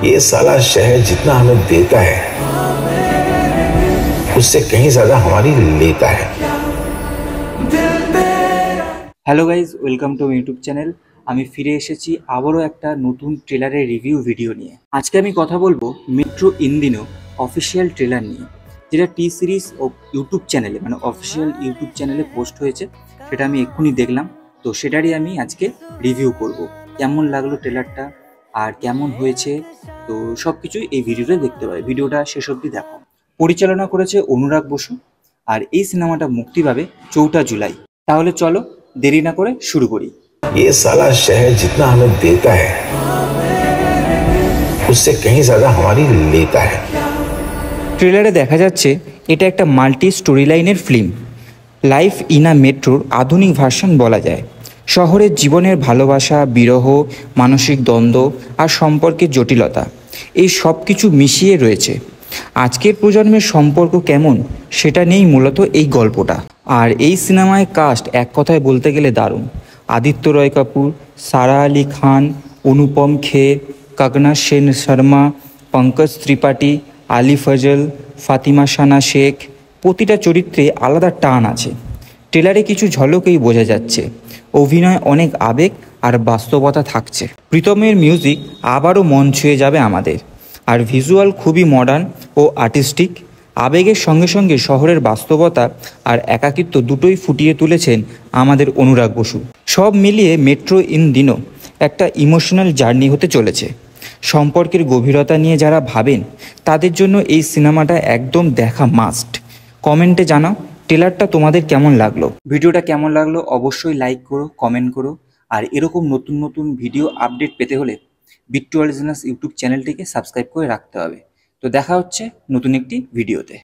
ये साला शहर जितना हमें देता है उससे कहीं ज्यादा हमारी लेता है। Hello guys, welcome to YouTube channel. আমি ফিরে এসেছি আবারও একটা নতুন ট্রেলারের রিভিউ ভিডিও নিয়ে। আজকে আমি কথা বলবো মেট্রো ইন্দিনো অফিসিয়াল ট্রেলার নিয়ে, যেটা টি সিরিজ ও ইউটিউব চ্যানেলে মানে অফিসিয়াল ইউটিউব চ্যানেলে পোস্ট হয়েছে। সেটা আমি এক্ষুনি দেখলাম, তো সেটারই আমি আজকে রিভিউ করব। কেমন লাগলো ট্রেলারটা আর কেমন হয়েছে, তো সব কিছুই এই ভিডিওতে দেখতে পাবে। ভিডিওটা শেষ অবধি দেখো। পরিচালনা করেছে অনুরাগ বসু, আর এই সিনেমাটা মুক্তি পাবে 4 জুলাই। তাহলে চলো দেরি না করে শুরু করি। ये साला शहर जितना हमें देता है उससे कहीं ज्यादा हमारी लेता है। ট্রেলারে দেখা যাচ্ছে এটা একটা মাল্টি স্টোরি লাইনের ফিল্ম। লাইফ ইন আ মেট্রোর আধুনিক ভার্সন বলা যায়। শহরের জীবনের ভালোবাসা, বিরহ, মানসিক দ্বন্দ্ব আর সম্পর্কের জটিলতা, এই সব কিছু মিশিয়ে রয়েছে। আজকের প্রজন্মের সম্পর্ক কেমন সেটা নিয়েই মূলত এই গল্পটা। আর এই সিনেমায় কাস্ট এক কথায় বলতে গেলে দারুণ। আদিত্য রয় কাপুর, সারা আলি খান, অনুপম খের, কাগনা সেন শর্মা, পঙ্কজ ত্রিপাঠী, আলি ফজল, ফাতিমা সানা শেখ, প্রতিটা চরিত্রে আলাদা টান আছে। ট্রেলারে কিছু ঝলকেই বোঝা যাচ্ছে অভিনয় অনেক আবেগ আর বাস্তবতা থাকছে। প্রীতমের মিউজিক আবারও মন ছুঁয়ে যাবে আমাদের। আর ভিজুয়াল খুবই মডার্ন ও আর্টিস্টিক। আবেগের সঙ্গে সঙ্গে শহরের বাস্তবতা আর একাকিত্ব দুটোই ফুটিয়ে তুলেছেন আমাদের অনুরাগ বসু। সব মিলিয়ে মেট্রো ইন্দিনো একটা ইমোশনাল জার্নি হতে চলেছে। সম্পর্কের গভীরতা নিয়ে যারা ভাবেন তাদের জন্য এই সিনেমাটা একদম দেখা মাস্ট। কমেন্টে জানাও ট্রেলারটা তোমাদের কেমন লাগলো। ভিডিওটা কেমন লাগলো অবশ্যই লাইক করো, কমেন্ট করো। আর এরকম নতুন নতুন ভিডিও আপডেট পেতে হলে বিট্টু অরিজিনালস ইউটিউব চ্যানেলটিকে সাবস্ক্রাইব করে রাখতে হবে। তো দেখা হচ্ছে নতুন একটি ভিডিওতে।